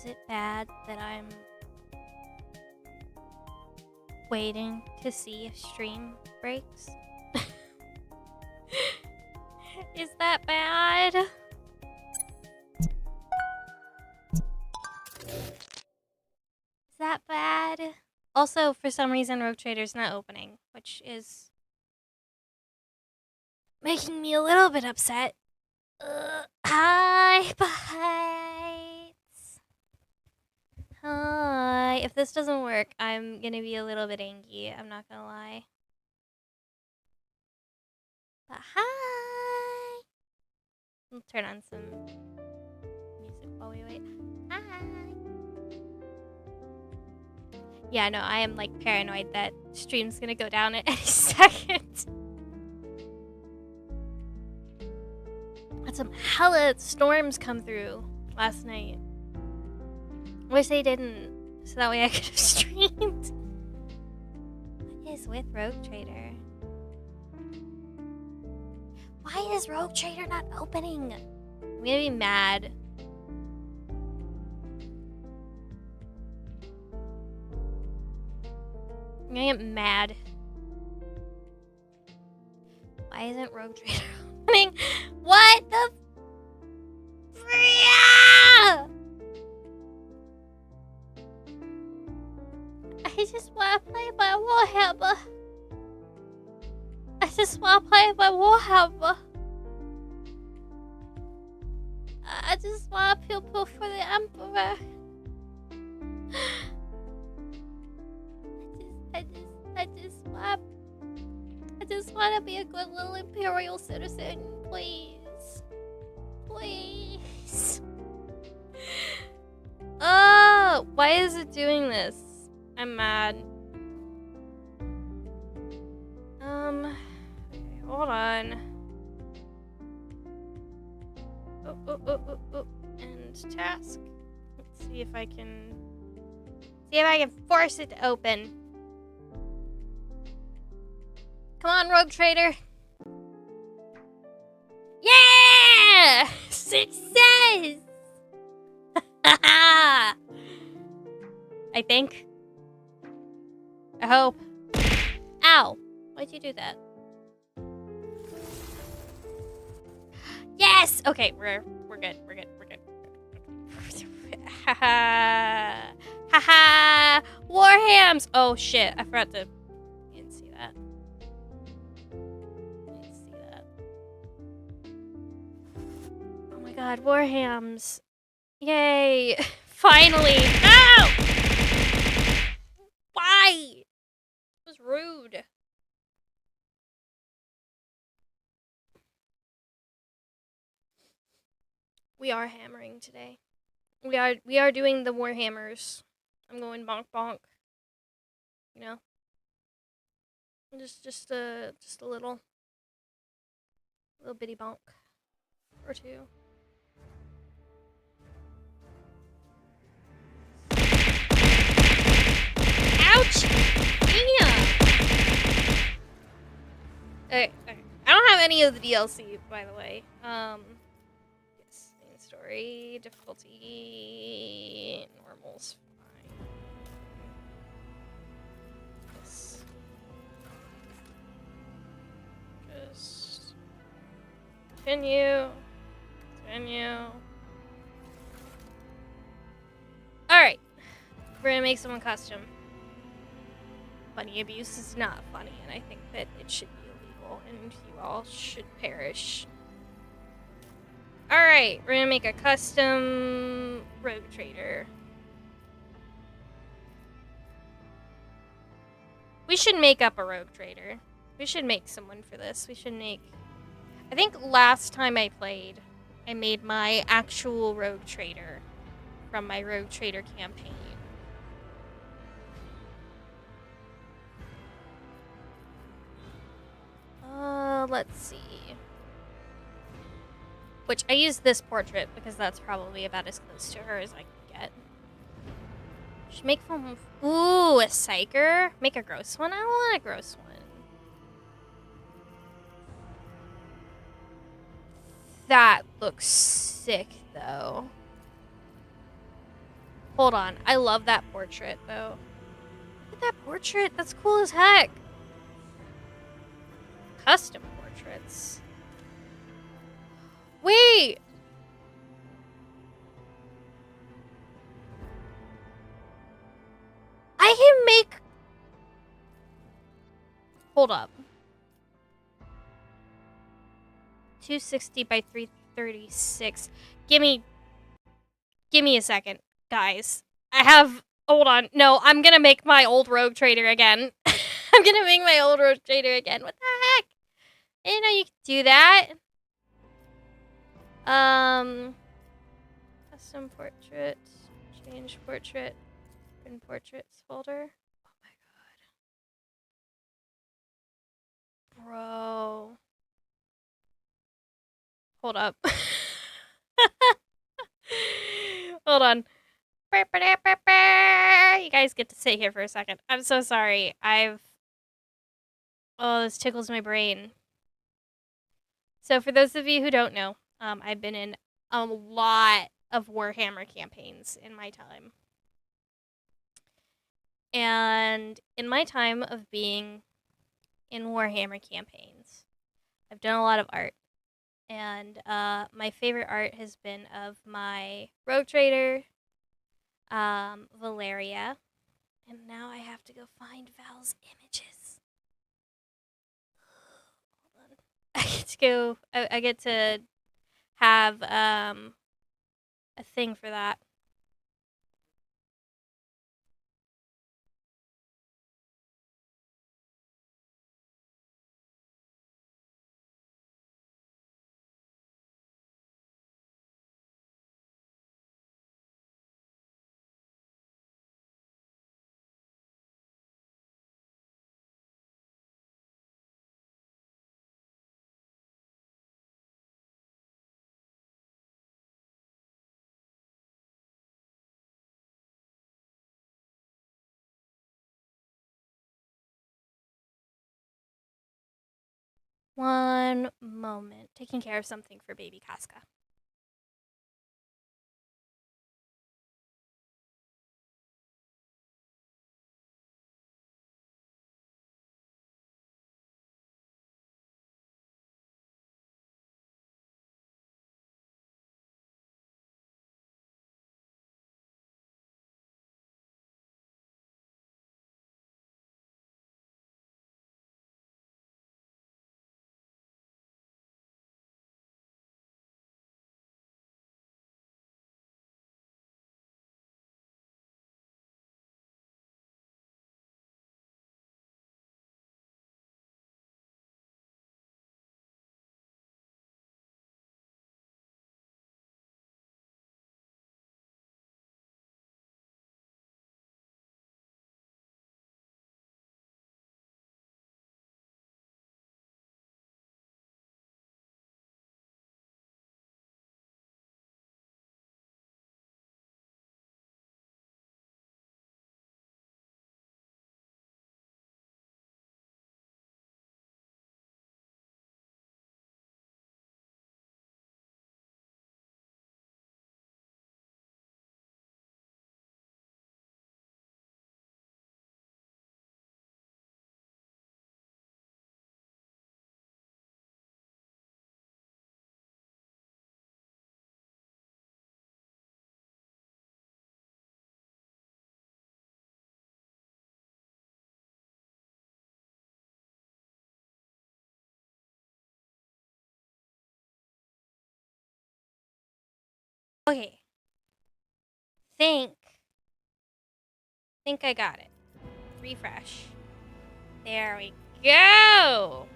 Is it bad that I'm waiting to see if stream breaks? Is that bad? Is that bad? Also, for some reason, Rogue Trader's not opening, which is making me a little bit upset. Hi, bites. Hi. If this doesn't work, I'm gonna be a little bit angry. I'm not gonna lie. But hi. We'll turn on some music while we wait. Hi. Yeah, no, I am like paranoid that stream's gonna go down at any second. Had some hella storms come through last night. Wish they didn't, so that way I could have streamed. What is with Rogue Trader? Why is Rogue Trader not opening? I'm gonna be mad. I'm gonna get mad. Why isn't Rogue Trader opening? What the? I just want to play my Warhammer. I just want to play my Warhammer. I just want to pupil for the Emperor. I just want to be a good little Imperial citizen, please. Please. Oh, why is it doing this? I'm mad. Okay, hold on. And task. Let's see if I can force it to open. Come on, Rogue Trader. Yeah! Success! I think. I hope. Ow! Why'd you do that? Yes! Okay, we're good. We're good. Haha. Haha. Warhams! Oh shit, I forgot to. You didn't see that. Oh my god, Warhams. Yay. Finally. Ow! Why? It was rude. We are hammering today. We are doing the Warhammers. I'm going bonk bonk. You know? Just a little bitty bonk or two. Ouch! Damn! Okay. I don't have any of the DLC, by the way. Yes, main story, difficulty, normal's fine. Yes. Just continue. Alright. We're gonna make someone custom. Funny abuse is not funny, and I think that it should be illegal, and you all should perish. Alright, we're gonna make a custom Rogue Trader. We should make up a Rogue Trader. We should make someone for this. We should make... I think last time I played, I made my actual Rogue Trader from my Rogue Trader campaign. Let's see. Which, I used this portrait because that's probably about as close to her as I can get. Should make from... Ooh, a psyker? Make a gross one? I don't want a gross one. That looks sick, though. Hold on. I love that portrait, though. Look at that portrait. That's cool as heck. Custom portraits. Wait! I can make... Hold up. 260 by 336. Gimme a second, guys. I have... Hold on. No, I'm gonna make my old rogue trader again. I'm gonna make my old rogue trader again. What the heck? I didn't know you could do that. Custom portrait. Change portrait. In portraits folder. Oh my god. Bro. Hold up. Hold on. You guys get to sit here for a second. I'm so sorry. Oh, this tickles my brain. So for those of you who don't know, I've been in a lot of Warhammer campaigns in my time. And in my time of being in Warhammer campaigns, I've done a lot of art. And my favorite art has been of my rogue trader, Valeria. And now I have to go find Val's images. Hold on. I get to have a thing for that. One moment. Taking care of something for baby Casca. Okay. Think I got it. Refresh. There we go.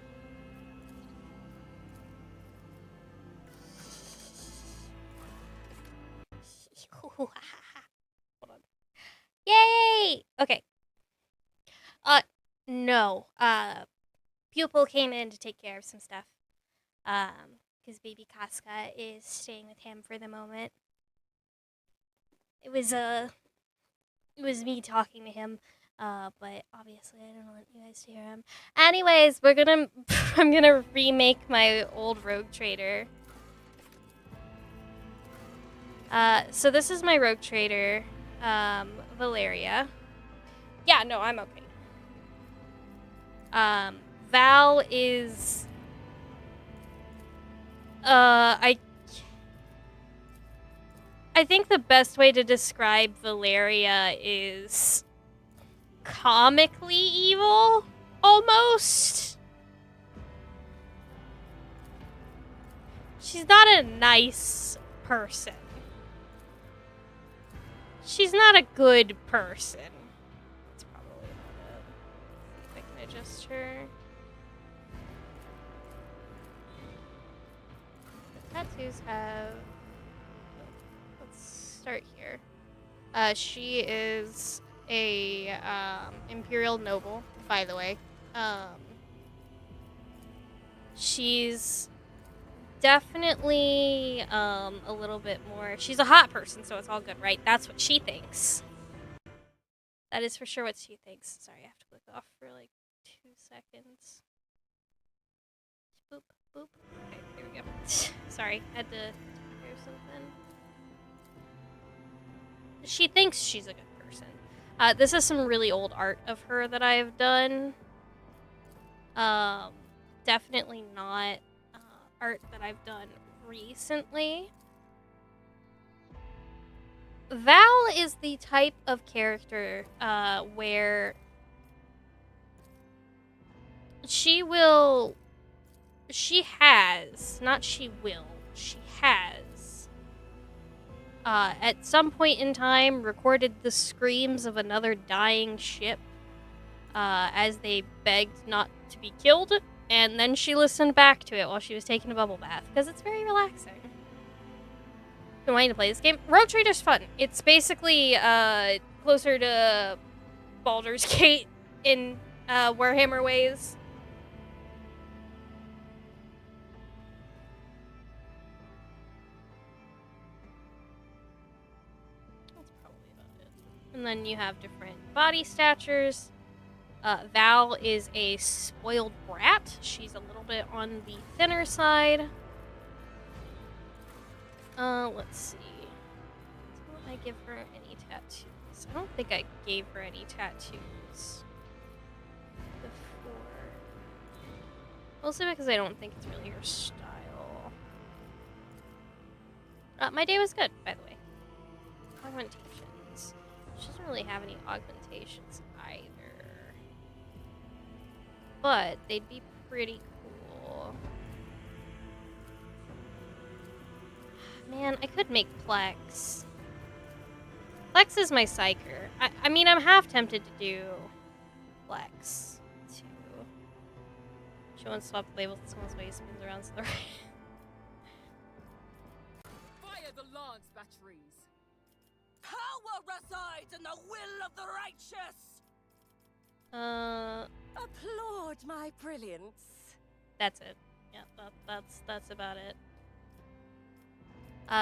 Hold on. Yay! Okay. No. Pupil came in to take care of some stuff. Because baby Casca is staying with him for the moment. It was me talking to him, but obviously I don't want you guys to hear him. Anyways, I'm gonna remake my old rogue trader. So this is my rogue trader. Valeria. Yeah, no, I'm okay. Val is... I think the best way to describe Valeria is comically evil, almost. She's not a nice person. She's not a good person. That's probably not it. See if I can adjust her. The tattoos have... Let's start here. She is a imperial noble, by the way. She's definitely a little bit more... She's a hot person, so it's all good, right? That's what she thinks. That is for sure what she thinks. Sorry, I have to click off for like 2 seconds. Boop, boop. Okay, there we go. Sorry, I had to hear something. She thinks she's a good person. This is some really old art of her that I've done. Definitely not art that I've done recently. Val is the type of character where she has at some point in time recorded the screams of another dying ship as they begged not to be killed, and then she listened back to it while she was taking a bubble bath, because it's very relaxing. Been wanting to play this game. Rogue Trader's fun. It's basically closer to Baldur's Gate in Warhammer ways. That's probably about it. And then you have different body statures. Val is a spoiled brat. She's a little bit on the thinner side. Let's see. Did I give her any tattoos? I don't think I gave her any tattoos before. Mostly because I don't think it's really her style. My day was good, by the way. Augmentations. She doesn't really have any augmentations either. But they'd be pretty cool. Man, I could make Plex. Plex is my psyker. I mean, I'm half tempted to do Plex, too. She wants to swap labels with someone's way spins around so the right. Fire the lance batteries! Power resides in the will of the righteous! Applaud my brilliance. That's it. Yeah, that's about it.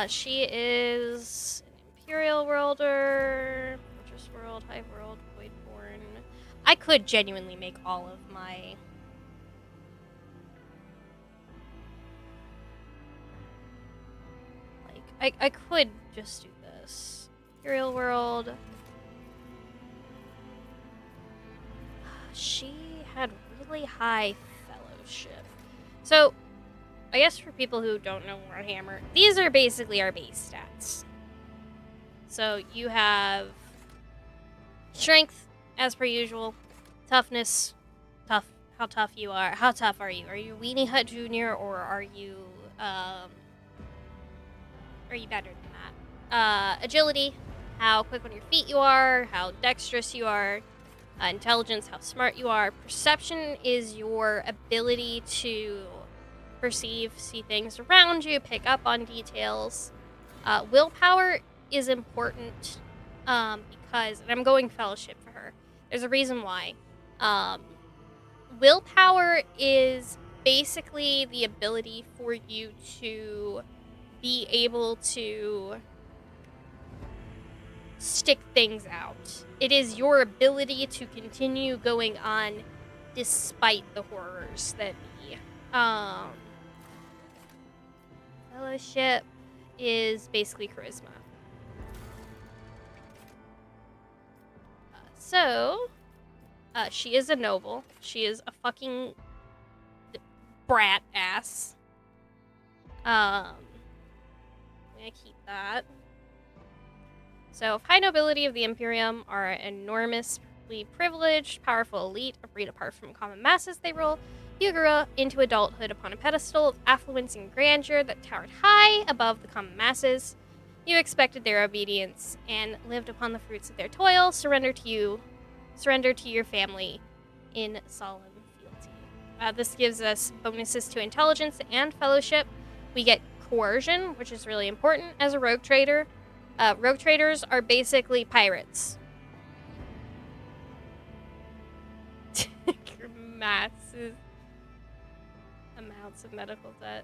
She is an Imperial Worlder, Fortress World, Hive World, Voidborn. I could genuinely make all of my... Like, I could just do this. Imperial World. She had really high fellowship. So, I guess for people who don't know Warhammer, these are basically our base stats. So you have strength, as per usual, toughness, tough, how tough you are. How tough are you? Are you Weenie Hut Jr. or are you better than that? Agility, how quick on your feet you are, how dexterous you are. Intelligence, how smart you are. Perception is your ability to perceive, see things around you, pick up on details. Willpower is important because, and I'm going fellowship for her, there's a reason why. Willpower is basically the ability for you to be able to stick things out. It is your ability to continue going on despite the horrors that be. Fellowship is basically charisma. So, she is a noble. She is a fucking brat ass. I'm gonna keep that. So, high nobility of the Imperium are enormously privileged, powerful elite, a breed apart from common masses they rule. You grew up into adulthood upon a pedestal of affluence and grandeur that towered high above the common masses. You expected their obedience and lived upon the fruits of their toil. Surrender to your family in solemn fealty. This gives us bonuses to intelligence and fellowship. We get coercion, which is really important as a rogue trader. Rogue traders are basically pirates. Massive amounts of medical debt.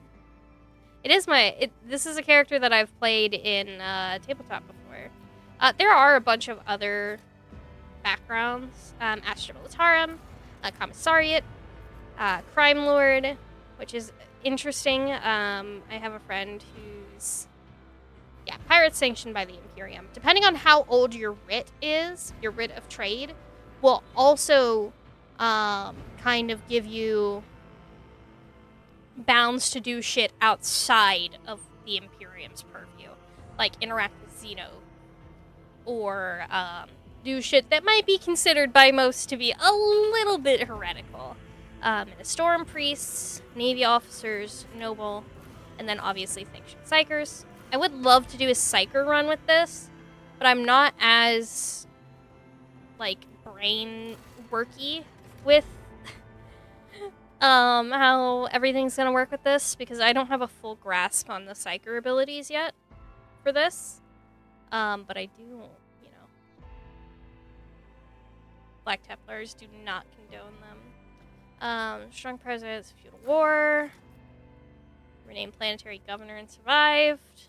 This is a character that I've played in tabletop before. There are a bunch of other backgrounds. Astra Militarum, Commissariat, Crime Lord, which is interesting. I have a friend who's pirate sanctioned by the Imperium. Depending on how old your writ is, your writ of trade will also kind of give you bounds to do shit outside of the Imperium's purview. Like interact with Xeno. Or do shit that might be considered by most to be a little bit heretical. And a storm priests, navy officers, noble, and then obviously sanctioned psychers. I would love to do a psycher run with this, but I'm not as brain worky with how everything's gonna work with this, because I don't have a full grasp on the psyker abilities yet for this. But I do, Black Templars do not condone them. Strong presidents, feudal war. Renamed planetary governor and survived.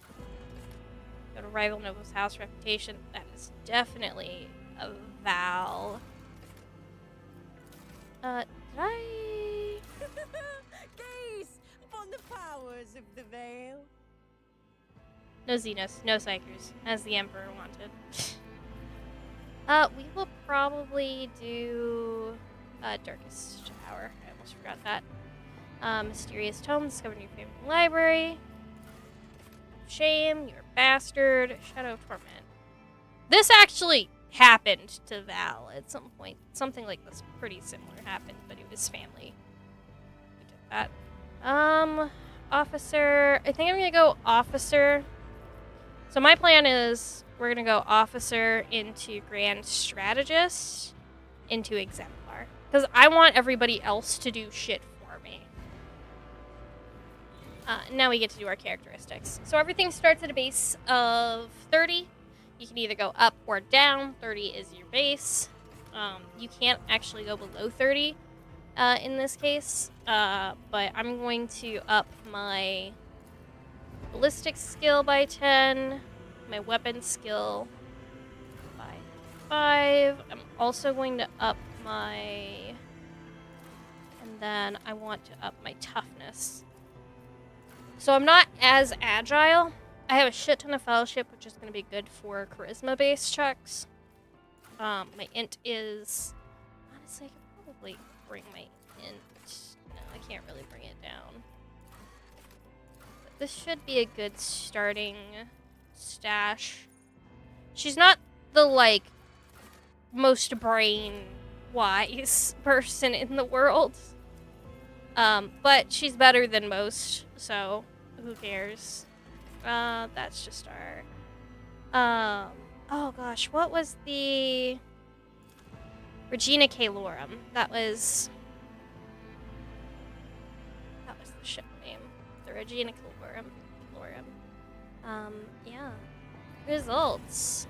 Go to rival noble's house reputation. That is definitely a Val. Did I? Gaze upon the powers of the veil. No Xenos, no Psychers, as the Emperor wanted. We will probably do Darkest Hour. I almost forgot that. Mysterious Tome, discovered in your favorite library. Shame, you're a bastard. Shadow of Torment. This actually happened to Val at some point. Something like this pretty similar happened, but it was family. We did that. Officer. I think I'm gonna go Officer. So my plan is we're gonna go Officer into Grand Strategist into Exemplar. Because I want everybody else to do shit for me. Now we get to do our characteristics. So everything starts at a base of 30. You can either go up or down. 30 is your base. You can't actually go below 30 in this case. But I'm going to up my ballistic skill by 10. My weapon skill by 5. I'm also going to up my... And then I want to up my toughness. So I'm not as agile. I have a shit ton of fellowship, which is going to be good for charisma-based checks. My int is... Honestly, I could probably bring my int... No, I can't really bring it down. But this should be a good starting stash. She's not the, most brain-wise person in the world. But she's better than most, so who cares? That's just our... oh gosh, what was the... Regina Calorum. That was the ship name. The Regina Calorum. Yeah. Results.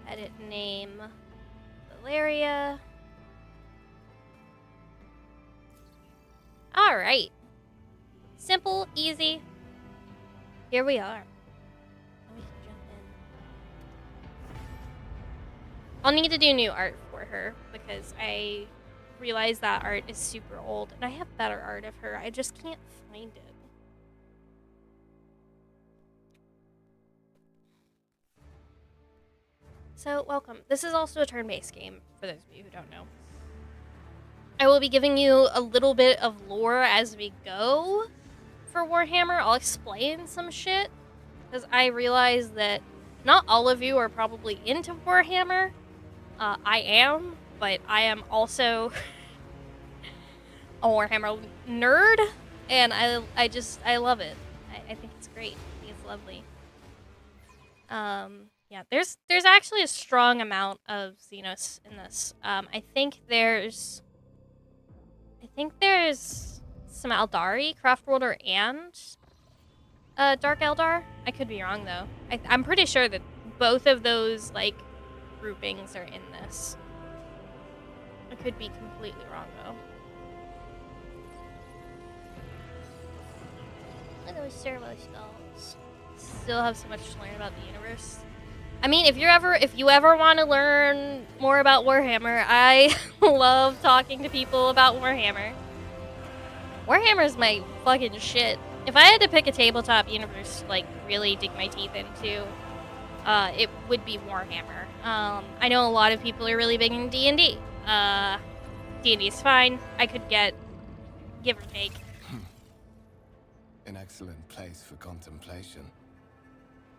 Edit name. Valeria. Alright. Simple, easy. Here we are. We can jump in. I'll need to do new art for her because I realize that art is super old and I have better art of her. I just can't find it. So, welcome. This is also a turn-based game, for those of you who don't know. I will be giving you a little bit of lore as we go for Warhammer. I'll explain some shit, because I realize that not all of you are probably into Warhammer. I am, but I am also a Warhammer nerd, and I love it. I think it's great. I think it's lovely. Yeah, there's actually a strong amount of Xenos in this. I think there's some Eldari, Craftworlder, and Dark Eldar. I could be wrong though. I'm pretty sure that both of those like groupings are in this. I could be completely wrong though. Look at those servo skulls. Still have so much to learn about the universe. I mean, if you ever want to learn more about Warhammer, I love talking to people about Warhammer. Warhammer is my fucking shit. If I had to pick a tabletop universe to like really dig my teeth into, it would be Warhammer. I know a lot of people are really big in D&D. D&D is fine. I could get give or take. An excellent place for contemplation.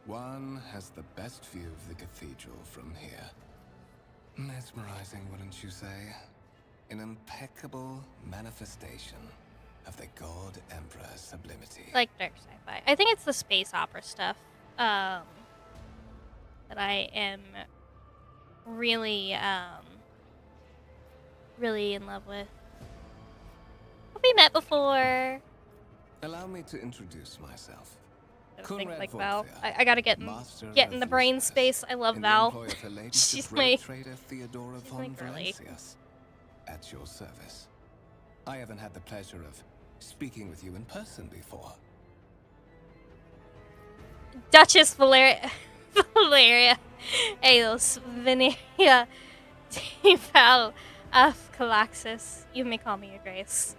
One has the best view of the cathedral from here. Mesmerizing, wouldn't you say? An impeccable manifestation of the God Emperor's sublimity. Like dark sci-fi. I think it's the space opera stuff that I am really, really in love with. Have we met before? Allow me to introduce myself. Things like Val. I gotta get in the brain space. I love Val. She's my girly. At your service. I haven't had the pleasure of speaking with you in person before. Duchess Valeria Aelos Veneria Val of Calaxis. You may call me your grace.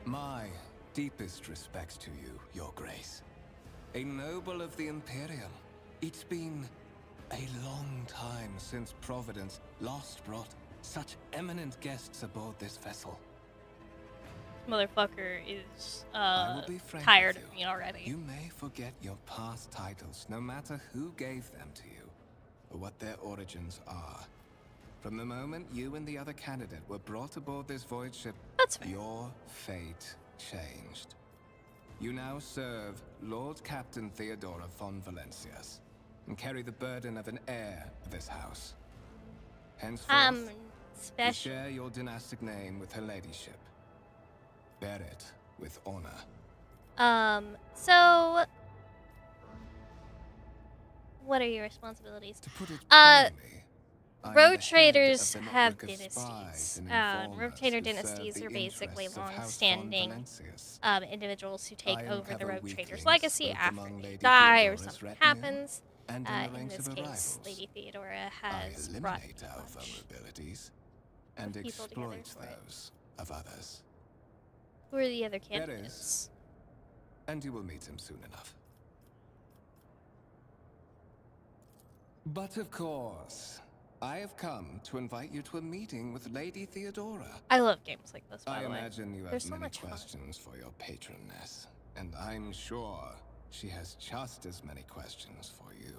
My deepest respects to you, your grace. A noble of the Imperium. It's been a long time since Providence last brought such eminent guests aboard this vessel. Motherfucker is I will be frank tired with of me already. You may forget your past titles, no matter who gave them to you, or what their origins are. From the moment you and the other candidate were brought aboard this void ship, That's fair. your fate changed. You now serve Lord Captain Theodora von Valencias, and carry the burden of an heir of this house. Henceforth, you Special. share your dynastic name with her ladyship. Bear it with honor. So what are your responsibilities? To put it plainly, I'm the Road head traders of the have network of dynasties. spies and Road informers trader who serve dynasties the are basically interests of House von long-standing Valencias. individuals who take I over the uncover Road trader's weaklings legacy both after among they Lady die or Theodora's something retinue happens. and in the In ranks this of case, arrivals. Lady Theodora I has brought eliminate a our bunch vulnerabilities and of people together exploit for it. those of others. Who are the other There candidates? And you will meet him soon enough. But of course, I have come to invite you to a meeting with Lady Theodora. I love games like this, by I the way. imagine you They're have so many much fun. questions for your patroness, and I'm sure she has just as many questions for you.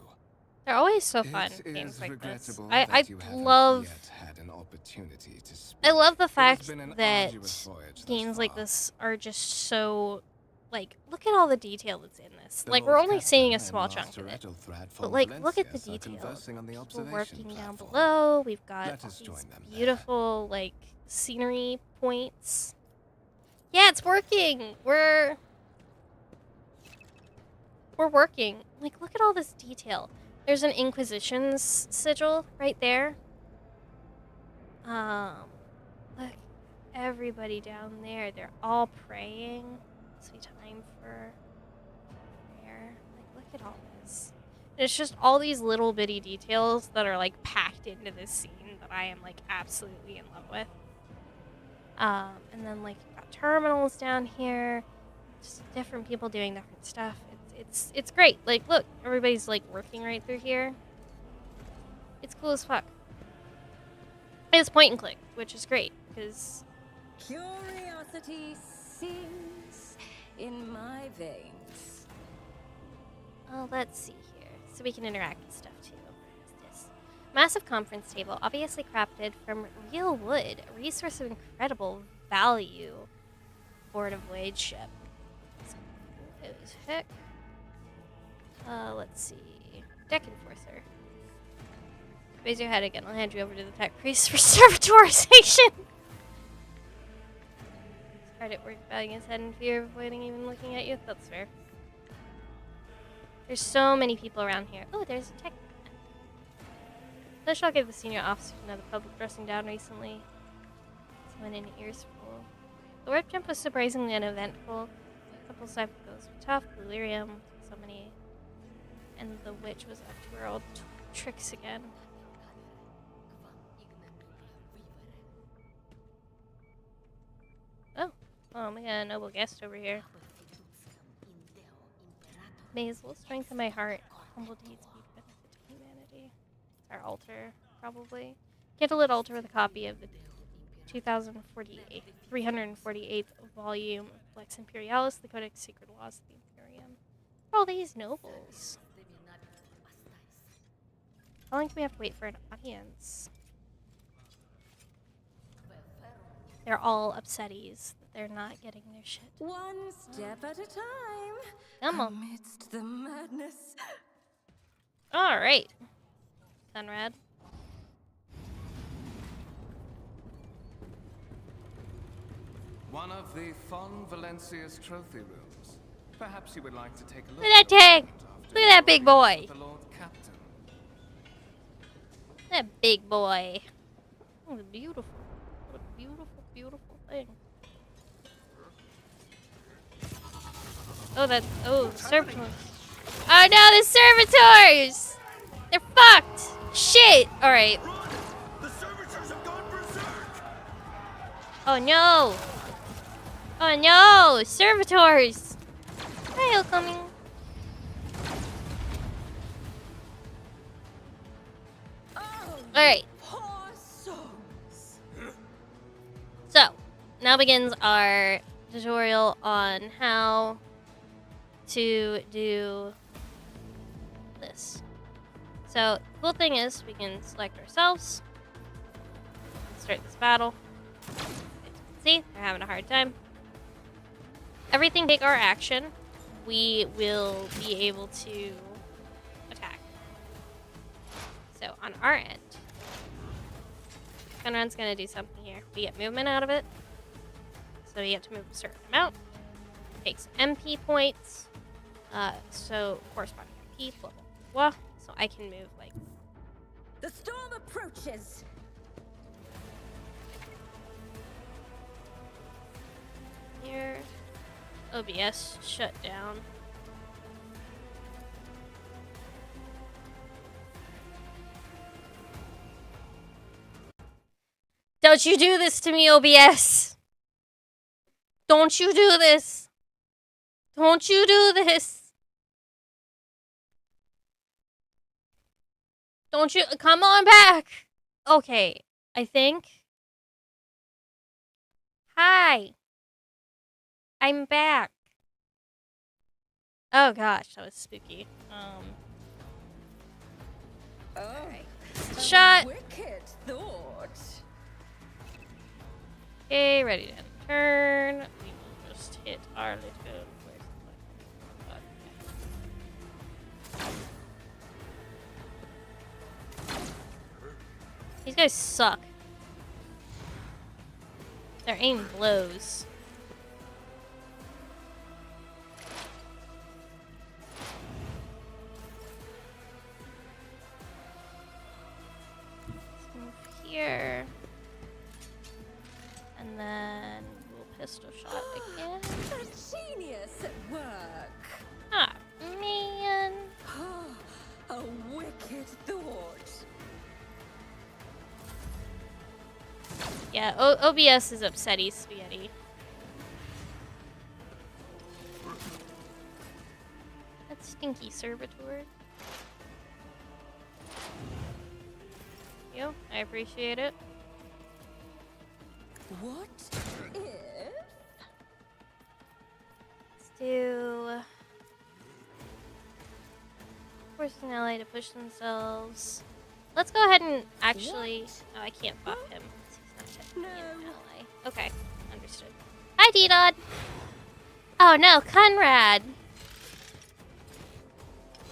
They're always so fun, It games is like this. regrettable I that you haven't love yet had an opportunity to speak. I love the It has fact been an that arduous voyage thus games like far. this are just so, like, look at all the detail that's in this. The Like, we're Lord only seeing a Captain small and chunk Master of it. Ethelthred But, von like, look at the Valencias are detail. conversing on the People observation working down platform. below. We've got Let all us these join them there. beautiful, like, scenery points. Yeah, it's working! We're working. Like, look at all this detail. There's an Inquisition's sigil right there. Look, everybody down there, they're all praying. Must be time for prayer. Like, look at all this. And it's just all these little bitty details that are like packed into this scene that I am like absolutely in love with. And then like you've got terminals down here, just different people doing different stuff. It's great. Like, look, everybody's like working right through here. It's cool as fuck. It's point and click, which is great because Curiosity sings in my veins. oh, let's see here. So we can interact with stuff too. What's this? Massive conference table, obviously crafted from real wood, a resource of incredible value. Board of Wade ship. So cool as heck. Let's see. Deck Enforcer. Raise your head again. I'll hand you over to the tech priest for servitorization. Hard at work bowing his head in fear of avoiding even looking at you. That's fair. There's so many people around here. Oh, there's a tech. The shall give the senior officer to know the public dressing down recently. Someone in ears full. The warp jump was surprisingly uneventful. A couple cycles were tough. Delirium. So many. And the witch was up to her old tricks again. Oh, we got a noble guest over here. May his little strength in my heart, humble deeds be benefit to humanity. It's our altar, probably. Candlelit altar with a copy of the 348th volume of Lex Imperialis, the Codex Secret Laws of the Imperium. All these nobles. How long do we have to wait for an audience? They're all upsetties that they're not getting their shit. One step at a time. Come on. Amidst the madness. Alright. Conrad. One of the Fon Valencia's trophy rooms. Perhaps you would like to take a look. Look at that tag! Look at that big boy! The Lord Captain. That big boy. Oh, beautiful. What a beautiful, beautiful thing. Oh, that. Oh, the servitors. Oh no, the servitors! They're fucked! Shit! Alright. The servitors have gone berserk! Oh no! Oh no! Servitors! Hi, coming. Alright. Poor souls. So, now begins our tutorial on how to do this. So, the cool thing is we can select ourselves, start this battle. As you can see, they're having a hard time. Everything take our action, we will be able to attack. So, on our end, Conrad's gonna do something here. We get movement out of it. So you have to move a certain amount. Takes MP points. So corresponding MP, blah, blah, blah. So I can move like... The storm approaches. here. OBS shut down. Don't you do this to me, OBS! Don't you do this! Don't you do this! Don't you- come on back! Okay, I think... Hi! I'm back. Oh gosh, that was spooky. Alright. Shot! Wicked thought. Okay, ready to turn. We will just hit our little... These guys suck. Their aim blows. Let's move here. And then we'll pistol shot again. A genius at work. Ah, man. A wicked thought. Yeah, OBS is upsetty spaghetti. That stinky servitor. you. I appreciate it. What if? Let's do... Forcing an ally to push themselves. Let's go ahead and actually... Oh, I can't buff him. He's not technically an ally. Okay, understood. Hi, D-Dod! Oh no, Conrad!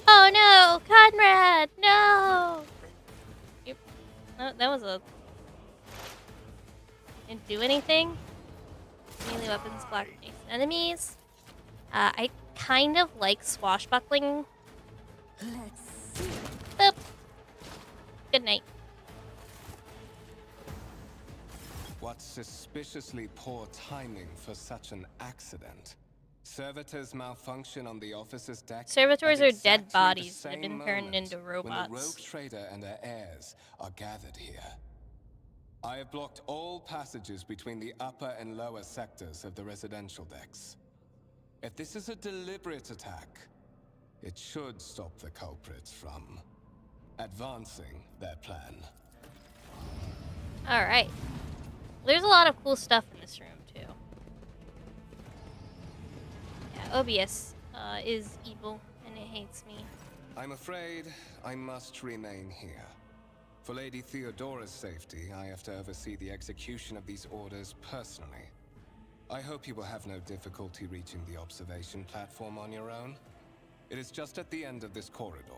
Oh no, Conrad! No! Yep. Oh, that was a... Didn't do anything. Melee weapons block enemies. I kind of like swashbuckling. Let's see. Boop. Good night. What suspiciously poor timing for such an accident. Servitors malfunction on the officer's deck. Servitors at are dead exactly bodies the that have same been turned moment into when robots. the rogue trader and her heirs are gathered here. I have blocked all passages between the upper and lower sectors of the residential decks. If this is a deliberate attack, it should stop the culprits from advancing their plan. Alright. There's a lot of cool stuff in this room, too. Yeah, OBS is evil, and it hates me. I'm afraid I must remain here. For Lady Theodora's safety, I have to oversee the execution of these orders personally. I hope you will have no difficulty reaching the observation platform on your own. It is just at the end of this corridor.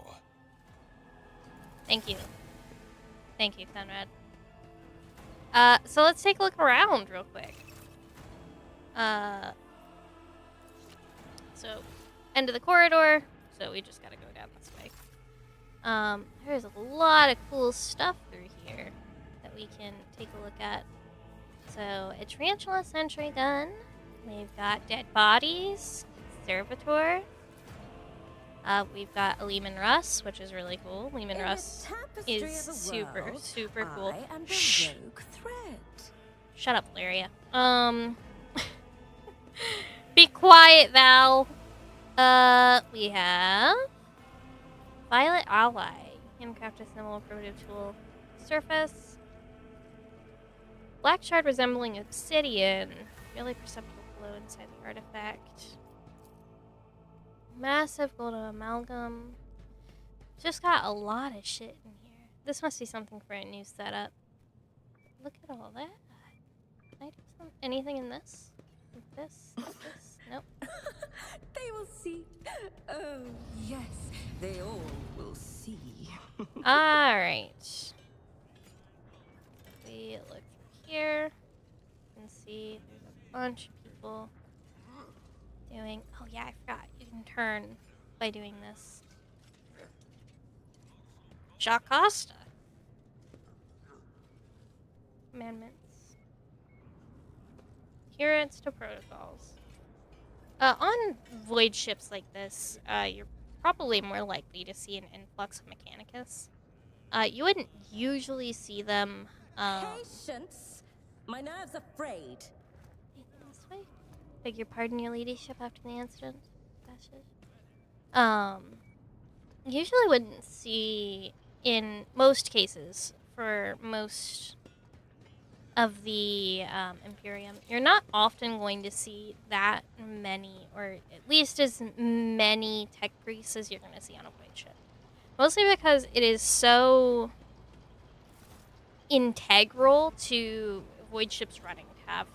Thank you. Thank you, Conrad. So let's take a look around real quick. So, end of the corridor. So we just gotta go down this way. There's a lot of cool stuff through here that we can take a look at. So, a tarantula sentry gun. We've got dead bodies. Servitor. We've a Lehman Russ, which is really cool. Lehman Russ is super, super cool. I am the rogue thread. Shut up, Laria. Be quiet, Val. We have Violet Ally. Handcrafted symbol, primitive tool. Surface. Black shard resembling obsidian. Really perceptible glow inside the artifact. Massive golden amalgam. Just got a lot of shit in here. This must be something for a new setup. Look at all that. Can I do anything in this? Like this? Like this? Nope. They will see. Oh, yes. They all will see. Alright. We look through here. You can see there's a bunch of people doing... Oh yeah, I forgot. You can turn by doing this. Jocasta. Commandments. Adherence to protocols. On void ships like this, you're probably more likely to see an influx of Mechanicus. You wouldn't usually see them. Patience. My nerves are frayed. Anything this way? Beg your pardon, your ladyship, after the incident. Usually wouldn't see, in most cases, for most of the Imperium, you're not often going to see that many, or at least as many tech priests as you're going to see on a void ship. Mostly because it is so integral to void ships running to have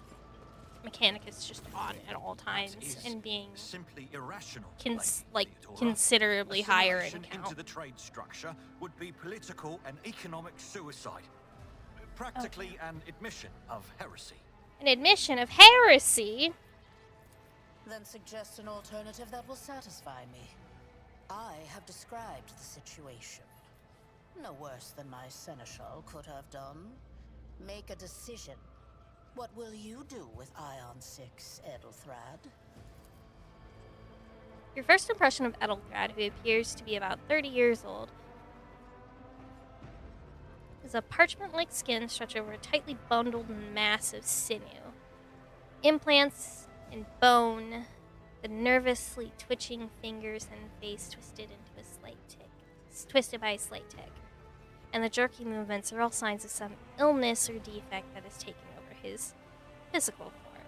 Mechanicus just on at all times and being simply irrational. Considerably higher in count. Into the trade structure would be political and economic suicide. Practically an admission of heresy. An admission of heresy? Then suggest an alternative that will satisfy me. I have described the situation. No worse than my seneschal could have done. Make a decision. What will you do with Ion 6, Edelthrad? Your first impression of Edelthrad, who appears to be about 30 years old, is a parchment-like skin stretched over a tightly bundled mass of sinew. Implants and bone, the nervously twitching fingers and face twisted by a slight tick. and the jerky movements are all signs of some illness or defect that is taking over his physical form.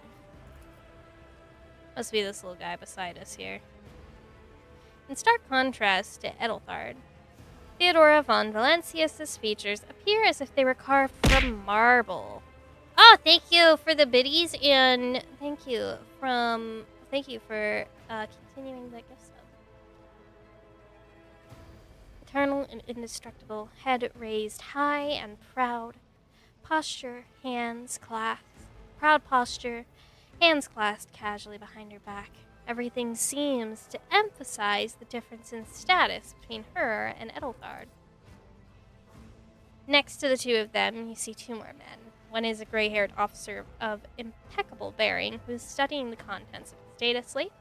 Must be this little guy beside us here. In stark contrast to Edelthard, Theodora von Valancius's features appear as if they were carved from marble. Oh, thank you for the biddies, and thank you for continuing the gift sub. Eternal and indestructible, head raised high and proud, posture, proud posture, hands clasped casually behind her back. Everything seems to emphasize the difference in status between her and Edelthard. Next to the two of them, you see two more men. One is a gray-haired officer of impeccable bearing who's studying the contents of his data slate.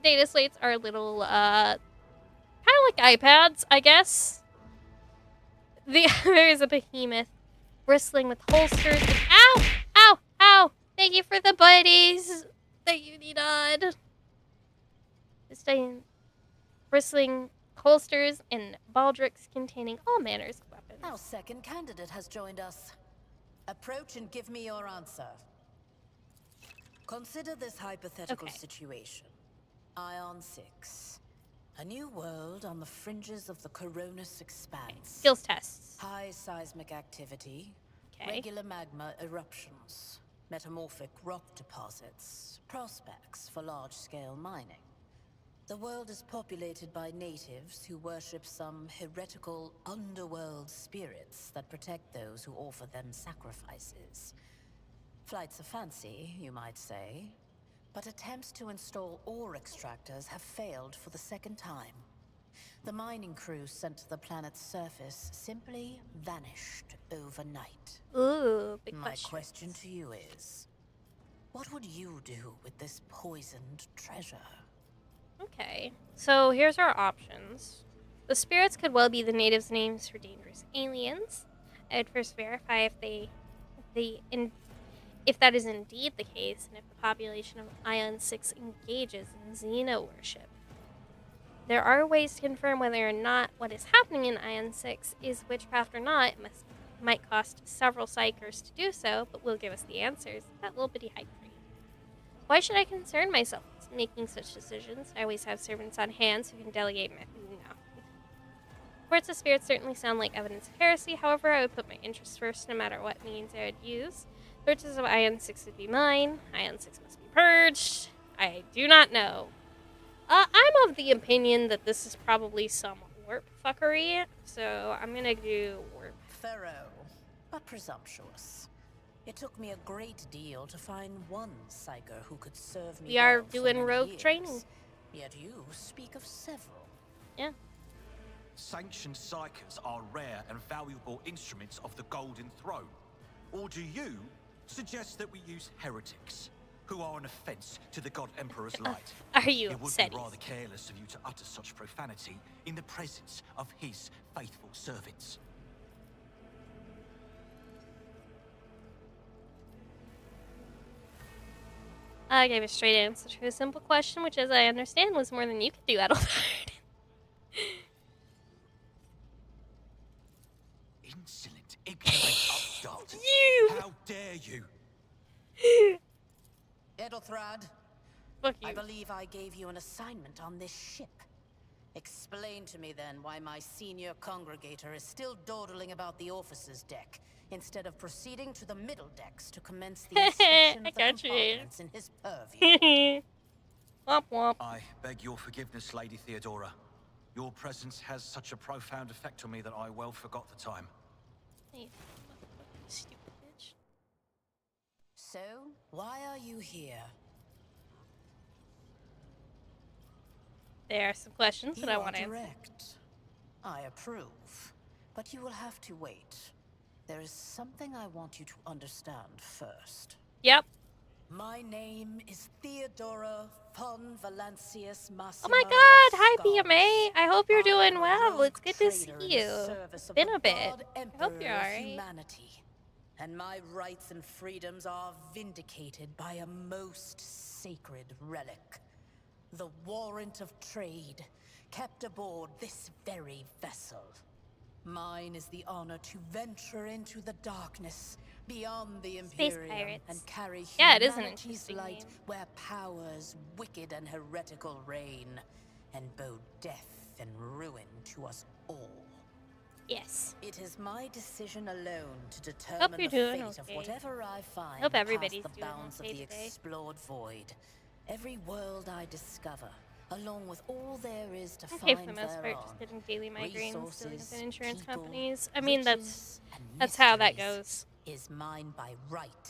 Data slates are little, kind of like iPads, I guess. The other is a behemoth, bristling with holsters. Ow! Ow! Ow! Thank you for the buddies that you need on. Studying bristling holsters and baldricks containing all manners of weapons. Our second candidate has joined us. Approach and give me your answer. Consider this hypothetical situation. Ion 6. A new world on the fringes of the Coronis expanse. Skills tests. High seismic activity. Regular magma eruptions. Metamorphic rock deposits. Prospects for large-scale mining. The world is populated by natives who worship some heretical underworld spirits that protect those who offer them sacrifices. Flights of fancy, you might say, but attempts to install ore extractors have failed for the second time. The mining crews sent to the planet's surface simply vanished overnight. Ooh, big My question to you is, what would you do with this poisoned treasure? Okay, so here's our options. The spirits could well be the natives' names for dangerous aliens. I would first verify if that is indeed the case, and if the population of Ion 6 engages in Xeno worship. There are ways to confirm whether or not what is happening in Ion 6 is witchcraft or not. It might cost several psychers to do so, but will give us the answers. That little bitty hype tree. Why should I concern myself with making such decisions? I always have servants on hand who can delegate my... No. Reports of spirits certainly sound like evidence of heresy. However, I would put my interests first no matter what means I would use. Torches of Ion 6 would be mine. Ion 6 must be purged. I do not know. I'm of the opinion that this is probably some warp fuckery, so I'm gonna do warp. Thorough, but presumptuous. It took me a great deal to find one psyker who could serve me. We are well doing for rogue years. training. Yet you speak of several. Yeah. Sanctioned psykers are rare and valuable instruments of the Golden Throne. Or do you suggest that we use heretics, who are an offense to the God Emperor's light? Are you It would upset? be rather careless of you to utter such profanity in the presence of his faithful servants. I gave a straight answer to a simple question, which, as I understand, was more than you could do, Edelthard. Insolent, ignorant upstart. You! How dare you? Edelthrad, Fuck you. I believe I gave you an assignment on this ship. Explain to me then why my senior congregator is still dawdling about the officer's deck, instead of proceeding to the middle decks to commence the inspection I of the got you. compartments in his purview. Womp womp. I beg your forgiveness, Lady Theodora. Your presence has such a profound effect on me that I well forgot the time. Hey, stupid bitch. So, why are you here? There are some questions that I want to answer. direct. I approve, but you will have to wait. There is something I want you to understand first. Yep. My name is Theodora von Valancius Massimo. Oh my god, hi Scars. BMA. I hope you're doing I'm a well. It's rogue good to see traitor in you. service It's of been the a bit. God I hope Emperor you're of alright. humanity. And my rights and freedoms are vindicated by a most sacred relic. The warrant of trade, kept aboard this very vessel. Mine is the honor to venture into the darkness, beyond the Space Imperium, pirates. and carry Yeah, it is an humanity's interesting light name. where powers wicked and heretical reign, and bow death and ruin to us all. Yes. It is my decision alone to Hope determine you're the doing fate of okay. whatever I find Hope past everybody's the doing bounds of okay the today. explored void. Every world I discover, along with all there is to Okay, find for the most part, thereon, just getting daily migraines, dealing with resources, the insurance people, companies. I mean, riches, and that's how that mysteries, goes. is mine by right.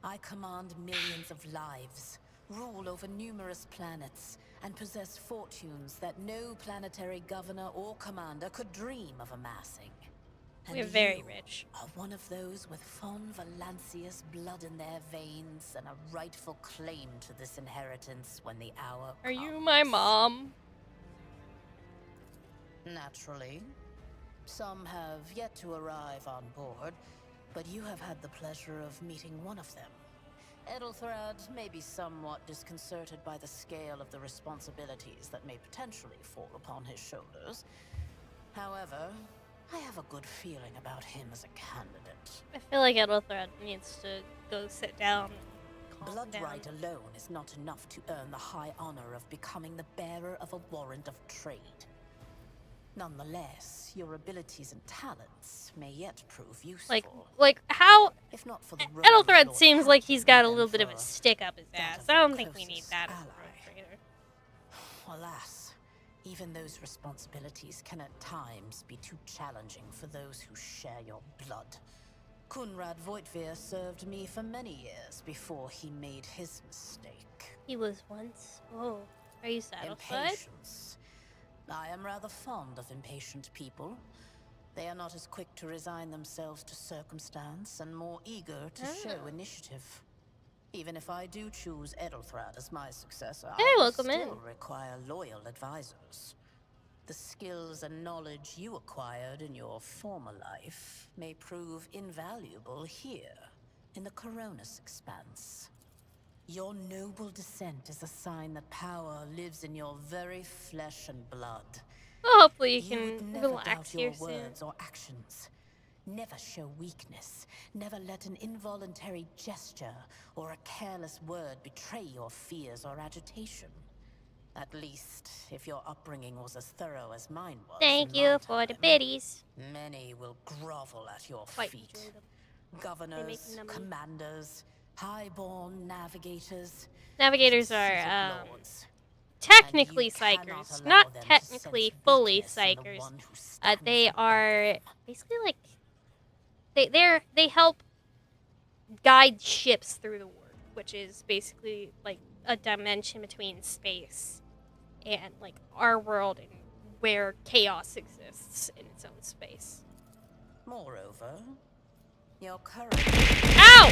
I command millions of lives, rule over numerous planets, and possess fortunes that no planetary governor or commander could dream of amassing. And We're very you rich. are one of those with Von Valancius blood in their veins and a rightful claim to this inheritance when the hour Are comes. you my mom? Naturally. Some have yet to arrive on board, but you have had the pleasure of meeting one of them. Edelthrad may be somewhat disconcerted by the scale of the responsibilities that may potentially fall upon his shoulders. However, I have a good feeling about him as a candidate. I feel like Edelthrad needs to go sit down. And calm down. Bloodright alone is not enough to earn the high honor of becoming the bearer of a warrant of trade. Nonetheless, your abilities and talents may yet prove useful. Like how if not for the Edelthrad Lord seems like he's got a Captain, little bit of then a for stick up his that ass. of I the don't think we need closest that as a ally. road trader. Alas, even those responsibilities can at times be too challenging for those who share your blood. Kunrad Voitvir served me for many years before he made his mistake. He was once. Oh, are you satisfied? Impatience. I am rather fond of impatient people. They are not as quick to resign themselves to circumstance and more eager to show initiative. Even if I do choose Edelthrad as my successor, I will welcome in. still require loyal advisors. The skills and knowledge you acquired in your former life may prove invaluable here, in the Coronis expanse. Your noble descent is a sign that power lives in your very flesh and blood. Well, hopefully you You would can never relax doubt your here soon. words or actions. Never show weakness. Never let an involuntary gesture or a careless word betray your fears or agitation. At least, if your upbringing was as thorough as mine was. Thank in you my for the time, biddies. Many will grovel at your Quite feet. enjoy them. Governors, numbers. commanders, highborn navigators. Navigators suited are lords. technically And you cannot psychers, allow not them to technically sense fully weakness in the psychers. one who stands They above are them. basically like they help guide ships through the warp, which is basically like a dimension between space and like our world and where chaos exists in its own space. Moreover, your current Ow! Ow!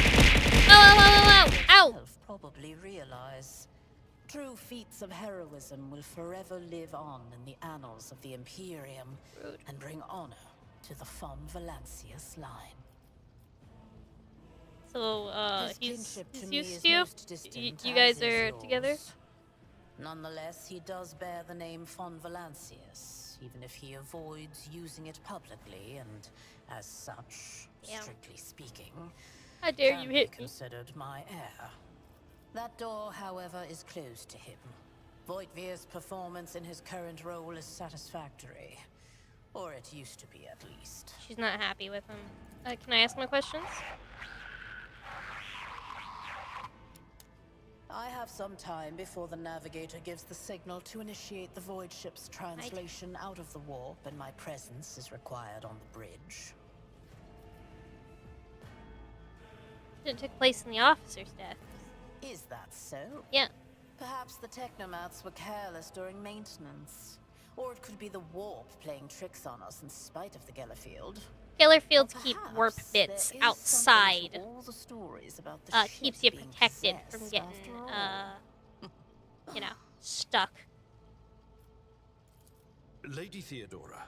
Ow! Ow! Ow! Ow! yourself probably realize true feats of heroism will forever live on in the annals of the Imperium Rude. and bring honor to the Von Valancius line. So, His kinship to he's me used is to you? most distant, You guys as is are together? yours. Nonetheless, he does bear the name Von Valancius, even if he avoids using it publicly, and as such, Yeah. strictly speaking, How dare can you be hit me? considered my heir. That door, however, is closed to him. Voitvir's performance in his current role is satisfactory. Or it used to be, at least. She's not happy with him. Can I ask my questions? I have some time before the navigator gives the signal to initiate the void ship's translation out of the warp, and my presence is required on the bridge. It took place in the officer's death. Is that so? Yeah. Perhaps the technomats were careless during maintenance. Or it could be the warp playing tricks on us in spite of the Gellerfield. Gellerfields Or keep perhaps warp there bits is outside. something to all the stories about the ship Keeps you being protected from possessed getting, after all. you know, stuck. Lady Theodora.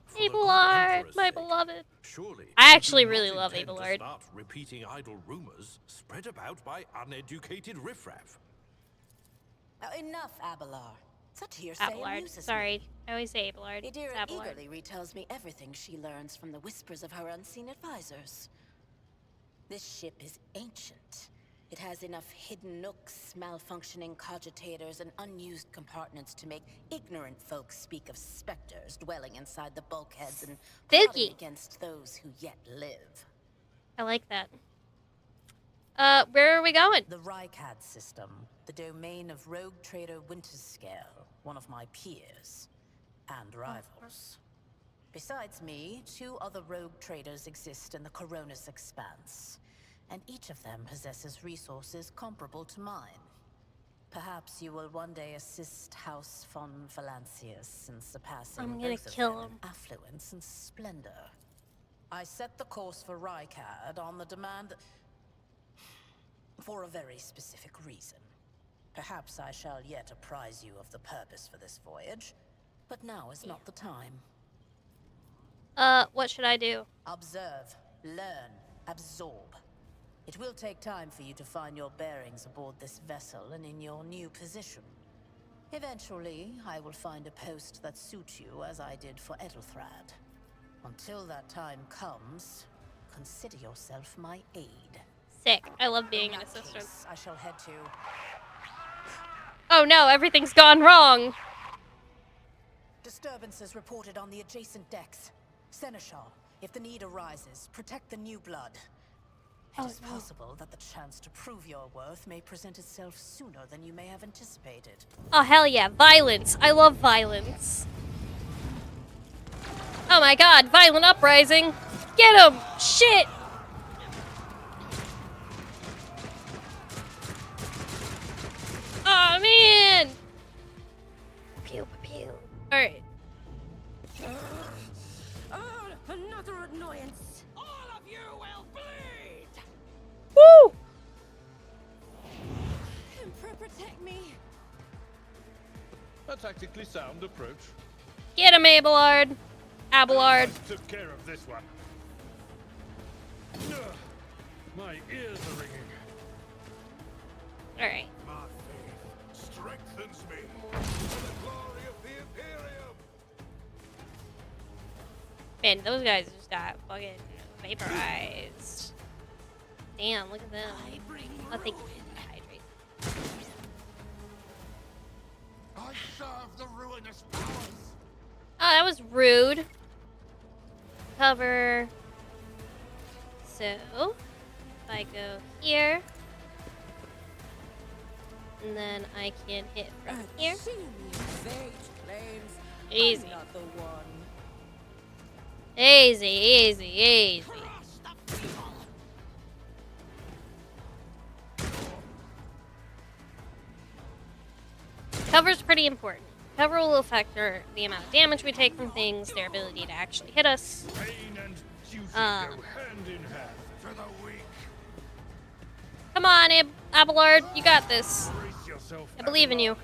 for the good Abelard, Emperor's my sake, beloved. Surely I you actually do really not love intend to Abelard. Start repeating idle rumors spread about by uneducated riffraff. Enough, Abelard. Such hearsay Abelard. amuses me. Sorry, I always say Abelard. It's Idira Abelard. eagerly retells me everything she learns from the whispers of her unseen advisors. This ship is ancient. It has enough hidden nooks, malfunctioning cogitators, and unused compartments to make ignorant folks speak of specters dwelling inside the bulkheads and plotting Spooky. against those who yet live. I like that. Where are we going? The Rycad system, the domain of rogue trader Winterscale, one of my peers and rivals. Besides me, 2 other rogue traders exist in the Coronis Expanse, and each of them possesses resources comparable to mine. Perhaps you will one day assist House von Valancius in surpassing I'm gonna both of kill them him. in affluence and splendor. I set the course for Rycad on the demand for a very specific reason. Perhaps I shall yet apprise you of the purpose for this voyage, but now is not the time. What should I do? Observe, learn, absorb. It will take time for you to find your bearings aboard this vessel and in your new position. Eventually, I will find a post that suits you as I did for Edelthrad. Until that time comes, consider yourself my aid. Sick. I love being In an that assistant. case, I shall head to... Oh no, everything's gone wrong. Disturbances reported on the adjacent decks. Seneschal, if the need arises, protect the new blood. It is possible that the chance to prove your worth may present itself sooner than you may have anticipated. Oh hell yeah, violence. I love violence. Oh my god, violent uprising. Get him! Shit! Oh man! Pew pew. Alright. Oh, another annoyance. All of you will bleed. Woo! Emperor, protect me. A tactically sound approach. Get him, Abelard. Abelard. I took care of this one. Ugh, my ears are ringing. Alright. My faith strengthens me for the glory of the Imperium. Man, those guys just got fucking vaporized. Damn, look at them. Oh, thank you. Hydrate. I serve the ruinous powers. Oh, that was rude. Cover. So, if I go here, and then I can hit from here. Easy. Not the one. Easy, easy, easy. Cover's pretty important. Cover will affect the amount of damage we take from things, their ability to actually hit us. Pain and duty go Uh. hand in hand. For the weak. Come on, Abelard, you got this. Brace yourself. I believe in you.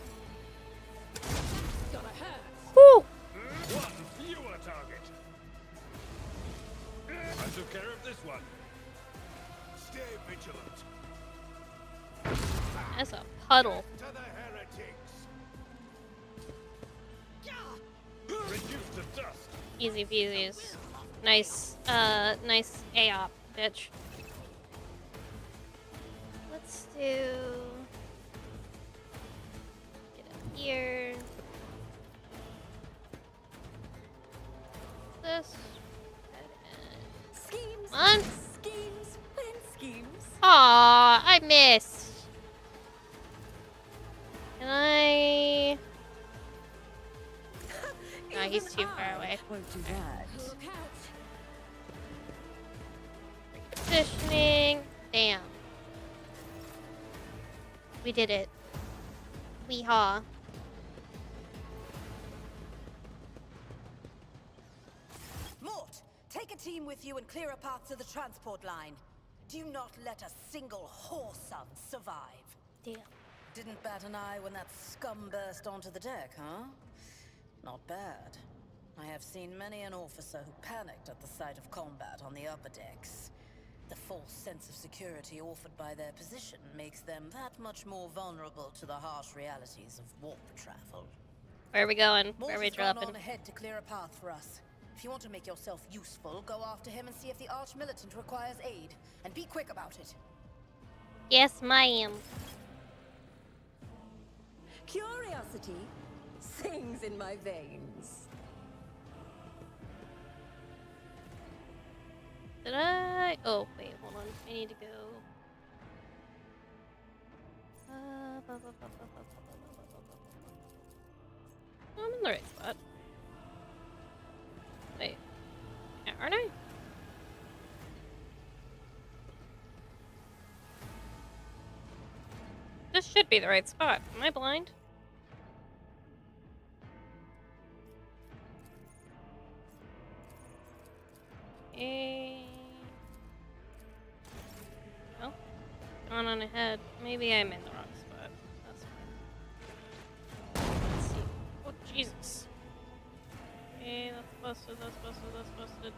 Gonna hurt. Woo! One fewer target. I took care of this one. Stay vigilant. That's a puddle. To the heretics. Reduced to dust. Easy peasies. Nice, nice AOP, bitch. Let's do... Get up here. This. Schemes. Come on. Schemes. And schemes. Aw, I missed. Can I... No, he's Even too far I away. Won't do that. Look out. Positioning. Damn. We did it. Weehaw. Mort, take a team with you and clear a path to the transport line. Do not let a single whoreson survive. Damn. Didn't bat an eye when that scum burst onto the deck, huh? Not bad. I have seen many an officer who panicked at the sight of combat on the upper decks. The false sense of security offered by their position makes them that much more vulnerable to the harsh realities of warp travel. Where are we going? Where are we Mortar's gone dropping? on ahead to clear a path for us. If you want to make yourself useful, go after him and see if the arch-militant requires aid. And be quick about it. Yes, ma'am. Curiosity sings in my veins. Did I? Oh, wait, hold on. I need to go. I'm in the right spot. Wait. Yeah, aren't I? This should be the right spot. Am I blind? Well, gone on ahead. Maybe I'm in the wrong spot. That's fine. Let's see. Oh, Jesus. Okay, that's busted, that's busted, that's busted.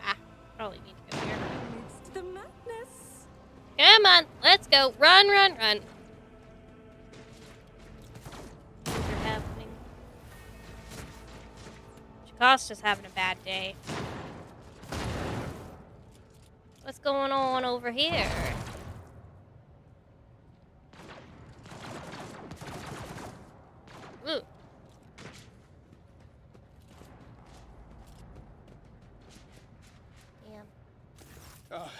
Ah, probably need to go here. It's the madness. Come on, let's go. Run, run, run. Things are happening. Jacosta's having a bad day. What's going on over here? Ooh. Damn. Ah,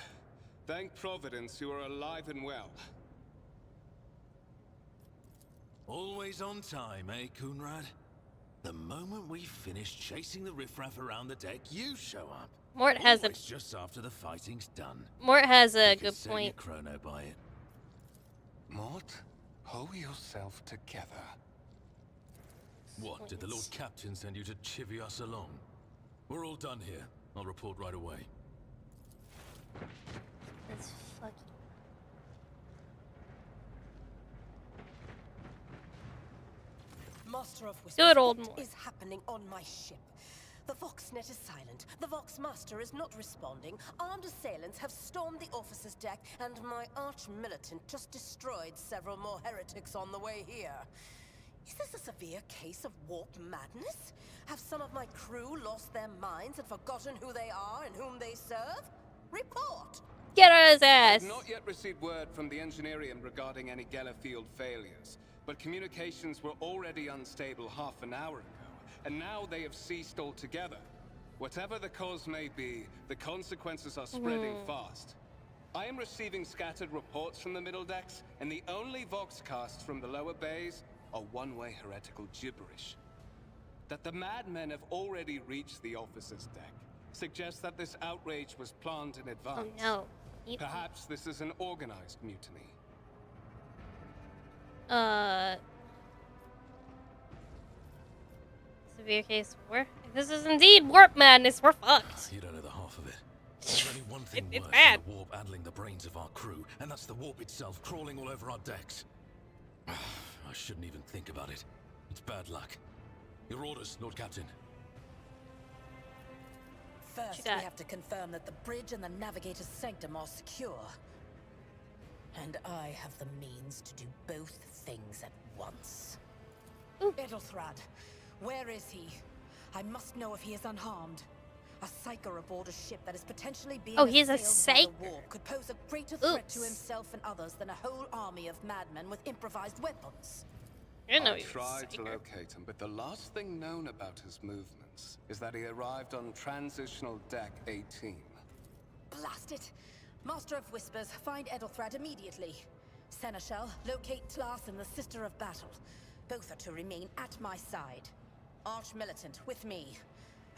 thank Providence you are alive and well. Always on time, eh, Coonrad? The moment we finish chasing the riffraff around the deck, you show up. Mort has a Always just after the fighting's done. Mort has a You could good set your point. chrono by it. Mort, hold yourself together. What, did the Lord Captain send you to chivvy us along? We're all done here. I'll report right away. That's fucking. Master of Whispers, Good old what Mort. is happening on my ship? The Voxnet is silent. The Vox Master is not responding. Armed assailants have stormed the officer's deck, and my arch-militant just destroyed several more heretics on the way here. Is this a severe case of warp madness? Have some of my crew lost their minds and forgotten who they are and whom they serve? Report! Get her his ass. I've not yet received word from the Engineerium regarding any Gellerfield failures, but communications were already unstable half an hour ago, and now they have ceased altogether. Whatever the cause may be, the consequences are spreading fast. I am receiving scattered reports from the middle decks, and the only voxcasts from the lower bays are one-way heretical gibberish. That the madmen have already reached the officer's deck suggests that this outrage was planned in Oh advance. no. Eat- Perhaps this is an organized mutiny. Severe case of warp. If this is indeed warp madness, we're fucked. You don't know the half of it. There's only one thing It's worse bad. than the warp addling the brains of our crew, and that's the warp itself crawling all over our decks. I shouldn't even think about it. It's bad luck. Your orders, Lord Captain. First, you got? we have to confirm that the bridge and the navigator's sanctum are secure. And I have the means to do both things at once. Ooh. Edelthrad, where is he? I must know if he is unharmed. A psyker aboard a ship that is potentially being Oh, he's a assailed by the psyker. warp could pose a greater threat to Oops. himself and others than a whole army of madmen with improvised weapons. I didn't know I he was a tried to psyker. locate him, but the last thing known about his movements is that he arrived on transitional deck 18. Blast it! Master of Whispers, find Edelthrad immediately. Seneschal, locate Tlas and the Sister of Battle. Both are to remain at my side. Arch-militant, with me.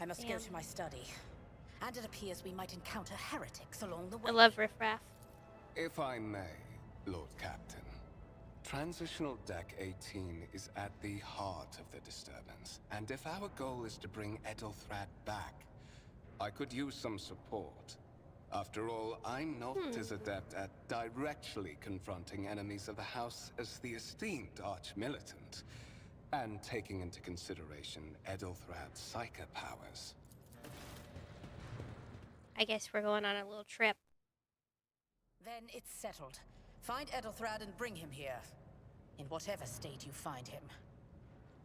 I must go Damn. to my study. And it appears we might encounter heretics along the way. I love riffraff. If I may, Lord Captain. Transitional Deck 18 is at the heart of the disturbance, and if our goal is to bring Edelthrad back, I could use some support. After all, I'm not as adept at directly confronting enemies of the House as the esteemed Arch-Militant, and taking into consideration Edelthrad's psychic powers. I guess we're going on a little trip. Then it's settled. Find Edelthrad and bring him here. In whatever state you find him.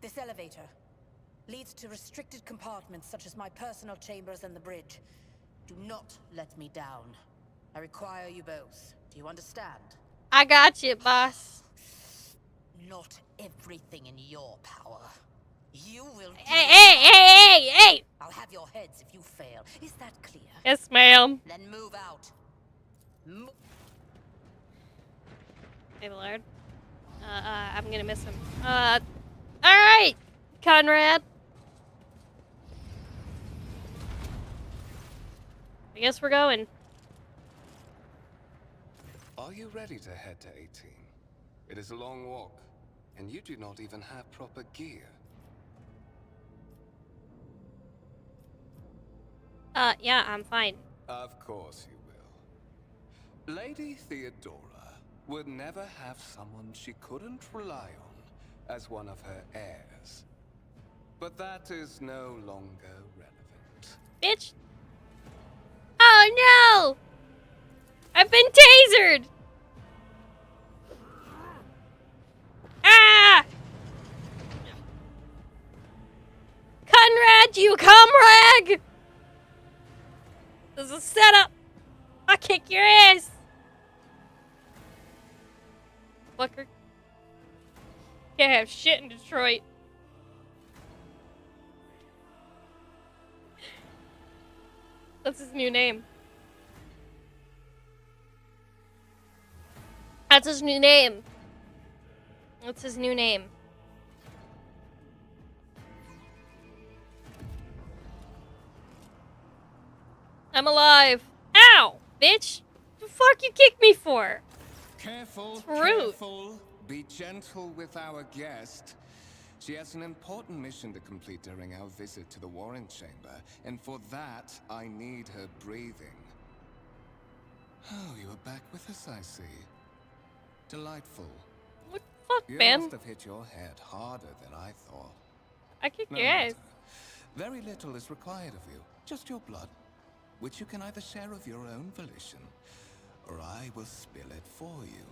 This elevator. leads to restricted compartments such as my personal chambers and the bridge. Do not let me down. I require you both. Do you understand? I got you, boss. Not everything in your power. You will. Hey! I'll have your heads if you fail. Is that clear? Yes, ma'am. Then move out. Abelard. I'm gonna miss him. Alright, Conrad. I guess we're going. Are you ready to head to 18? It is a long walk, and you do not even have proper gear. Yeah, I'm fine. Of course you will. Lady Theodora would never have someone she couldn't rely on as one of her heirs. But that is no longer relevant. Bitch! Oh no! I've been tasered! Ah! Conrad, you comrade! This is a setup! I'll kick your ass! Fucker. Can't have shit in Detroit. That's his new name. That's his new name. What's his new name? I'm alive. Ow, bitch. The fuck you kicked me for? Careful, rude. careful. Be gentle with our guest. She has an important mission to complete during our visit to the Warren Chamber, and for that, I need her breathing. Oh, you are back with us, I see. Delightful. What the fuck, You man? must have hit your head harder than I thought. I kicked No your ass. matter. Very little is required of you, just your blood, which you can either share of your own volition, or I will spill it for you.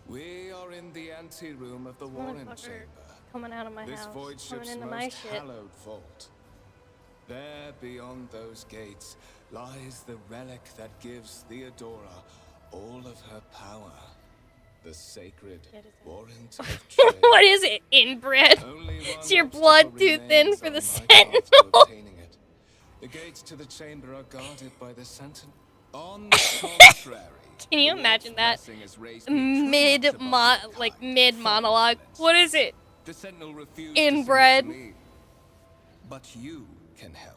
We are in the anteroom of the Warren Motherfucker Chamber. coming out of my This house, void coming ship's into my most shit. hallowed vault. There, beyond those gates, lies the relic that gives Theodora all of her power. The sacred What is it? warrant of trade. What is it? Inbred? Only one It's your obstacle blood too thin remains for the on my path to sentinel. obtaining it. The gates to the chamber are guarded by the sentinel. On the contrary, Can you the imagine that? blessing has raised me too much above your kind. Mid monologue. Full What is it? The sentinel refused Inbred. to submit to me. But you can help.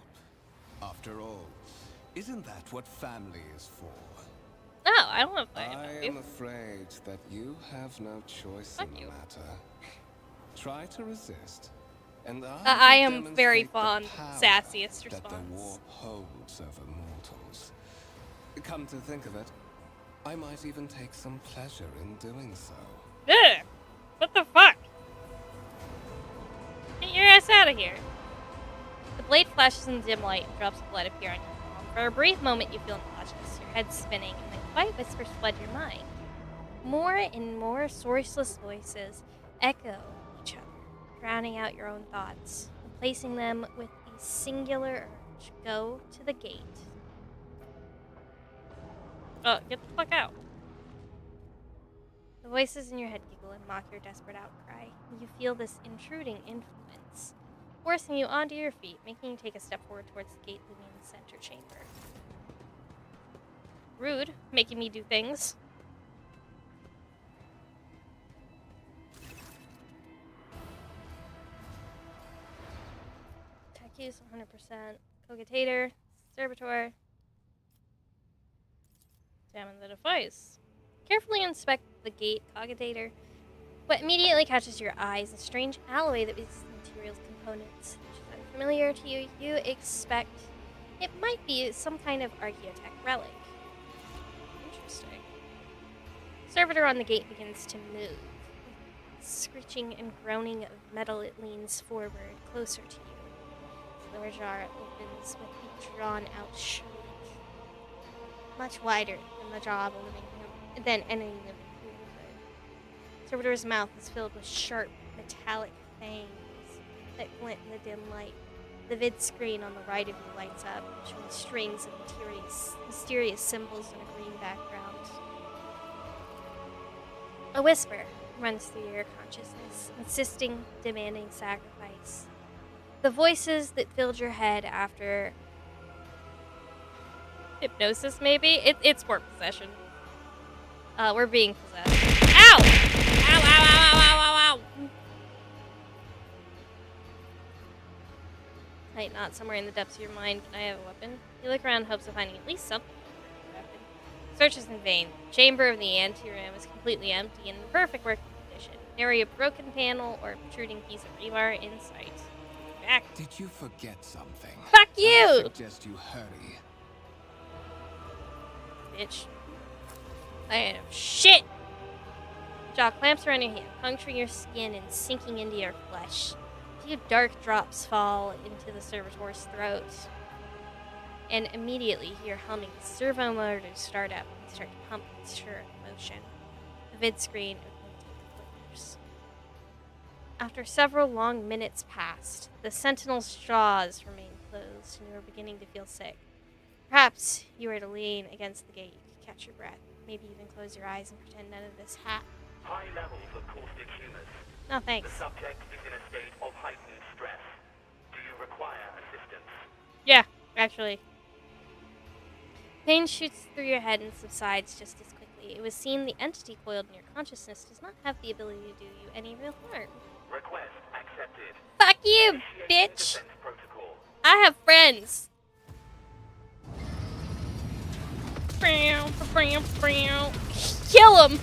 After all, isn't that what family is for? No, I don't know if I I am. am afraid that you have no choice Fuck in the you. matter. Try to resist, and I will am very demonstrate the fond, power sassiest that the response. warp holds over mortals. Come to think of it, I might even take some pleasure in doing so. Ugh! What the fuck? Get your ass out of here. The blade flashes in the dim light and drops of blood appear on your palm. For a brief moment you feel nauseous, your head spinning, and then quiet whispers flood your mind. More and more sourceless voices echo each other, drowning out your own thoughts, replacing them with the singular urge. Go to the gate. Oh, get the fuck out. The voices in your head giggle and mock your desperate outcry. You feel this intruding influence, forcing you onto your feet, making you take a step forward towards the gate leading in the center chamber. Rude, making me do things. Attack use 100%. Cogitator, Servitor. Examine the device. Carefully inspect the gate cogitator. What immediately catches your eye is a strange alloy that is the material's components. Which is unfamiliar to you, you expect it might be some kind of archaeotech relic. Interesting. Servitor on the gate begins to move. Screeching and groaning of metal, it leans forward, closer to you. The lower jar opens with a drawn-out shriek, much wider than the jaw of a living human, than any living human. Servitor's mouth is filled with sharp, metallic fangs. that glint in the dim light. The vid screen on the right of you lights up, showing strings of mysterious symbols in a green background. A whisper runs through your consciousness, insisting, demanding sacrifice. The voices that filled your head after hypnosis, maybe? It's more possession. We're being possessed. Ow! Ow, ow, ow, ow, ow, ow, ow! Tight knot somewhere in the depths of your mind. Can I have a weapon? You look around in hopes of finding at least something for your weapon. Search is in vain. The chamber of the anteroom is completely empty and in perfect working condition. Nary a broken panel or a protruding piece of rebar in sight. Back. Did you forget something? Fuck I you! suggest you hurry. Bitch. I am shit! Jaw clamps around your hand, puncturing your skin and sinking into your flesh. A few dark drops fall into the servitor's throat. And immediately your humming servo motors start up and start to pump and stir in motion. The vid screen flickers. After several long minutes passed, the sentinel's jaws remained closed and you were beginning to feel sick. Perhaps you were to lean against the gate, you could catch your breath, maybe even close your eyes and pretend none of this happened. High levels of caustic humus. No thanks. The subject is in a state of heightened stress. Do you require assistance? Yeah, actually. Pain shoots through your head and subsides just as quickly. It was seen the entity coiled in your consciousness does not have the ability to do you any real harm. Request accepted. Fuck you, Initiating bitch! defense protocol. I have friends! Kill him!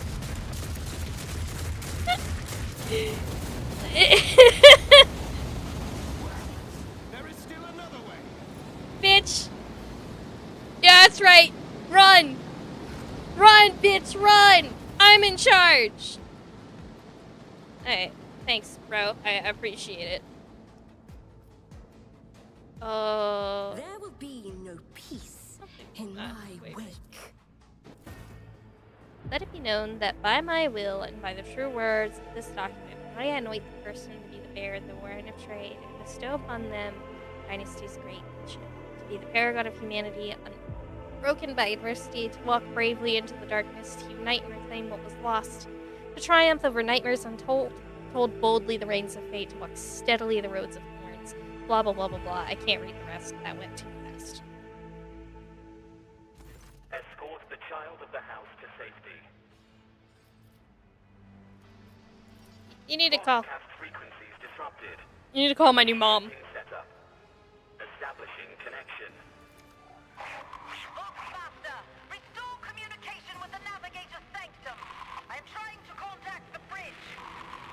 There is still another way. Bitch! Yeah, that's right! Run! Run, bitch, run! I'm in charge! Alright, thanks, bro. I appreciate it. Oh. There will be no peace in my wake. Let it be known that by my will and by the true words of this document, I anoint the person to be the bearer of the warrant of trade and bestow upon them Dynasty's great mission, to be the paragon of humanity, unbroken by adversity, to walk bravely into the darkness, to unite and reclaim what was lost, to triumph over nightmares untold, to hold boldly the reins of fate, to walk steadily the roads of thorns. Blah, blah, blah, blah, blah. I can't read the rest. That went too fast. Escort the child of the house to safety. You need to call. Broadcast frequencies disrupted. You need to call my new mom. Setup. Establishing connection. Look faster! Restore communication with the navigator's sanctum. I am trying to contact the bridge.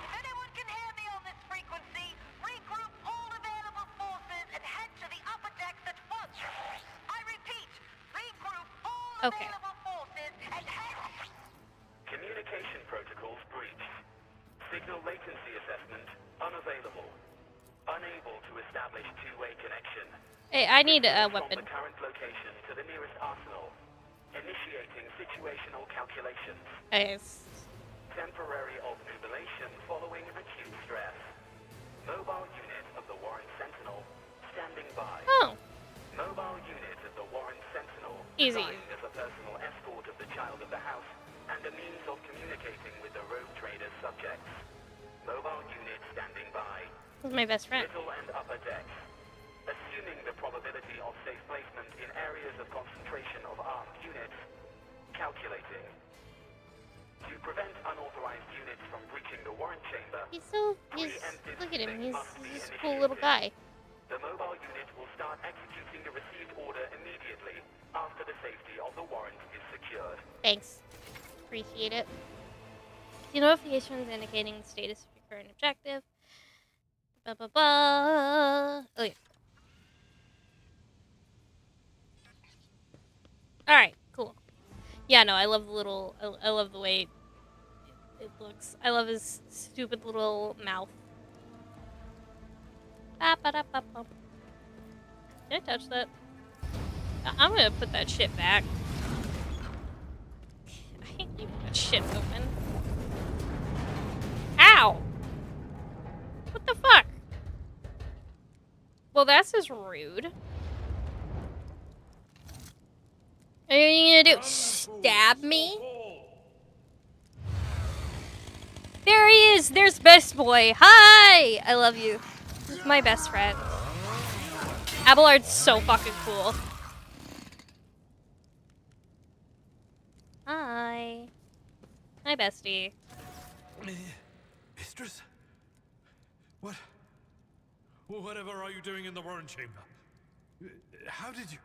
If anyone can hear me on this frequency, regroup all available forces and head to the upper decks at once. I repeat, regroup all available forces and head... Communication protocols breached. Signal latency assessment unavailable. Unable to establish two-way connection. Hey, I need a weapon. From the current location to the nearest arsenal. Initiating situational calculations. Nice. Temporary obnubilation following acute stress. Mobile unit of the Warren Sentinel standing by. Oh. Mobile unit of the Warren Sentinel. Easy. Designed as a personal escort of the child of the house and a means of communicating with the rogue trader's subjects. Mobile unit standing by. This is my best friend. Middle and upper decks. Assuming the probability of safe placement in areas of concentration of armed units. Calculating. To prevent unauthorized units from breaching the warrant chamber. Look at him, he's a cool little guy. The mobile unit will start executing the received order immediately after the safety of the warrant is secured. Thanks. Appreciate it. See notifications indicating the status of your current objective. Blah, blah, blah. Oh, yeah. Alright, cool. Yeah, no, I love the little... I love the way it looks. I love his stupid little mouth. Ba-ba-da-ba-bum. Can I touch that? I'm gonna put that shit back. I hate leaving that shit open. Ow! What the fuck? Well, that's just rude. What are you gonna do? Stab me? There he is! There's Best Boy! Hi! I love you. This is my best friend. Abelard's so fucking cool. Hi. Hi, bestie. Mistress? What? Whatever are you doing in the Warren Chamber? How did you...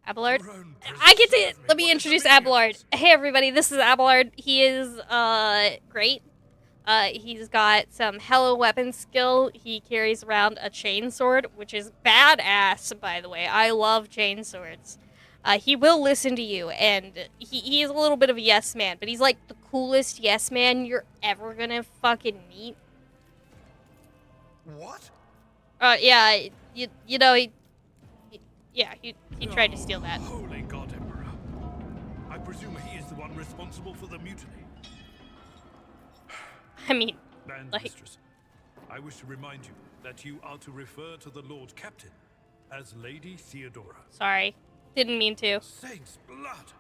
Abelard? I get to... Let me introduce Abelard. Hey, everybody, this is Abelard. He is, great. He's got some hella weapon skill. He carries around a chainsword, which is badass, by the way. I love chainswords. He will listen to you, and he is a little bit of a yes man, but he's like the coolest yes man you're ever gonna fucking meet. What? Yeah, you know, he tried to steal that. Holy God, Emperor. I presume he is the one responsible for the mutiny. I mean, And like... Mistress, I wish to remind you that you are to refer to the Lord Captain as Lady Theodora. Sorry. Didn't mean to. Saints' blood!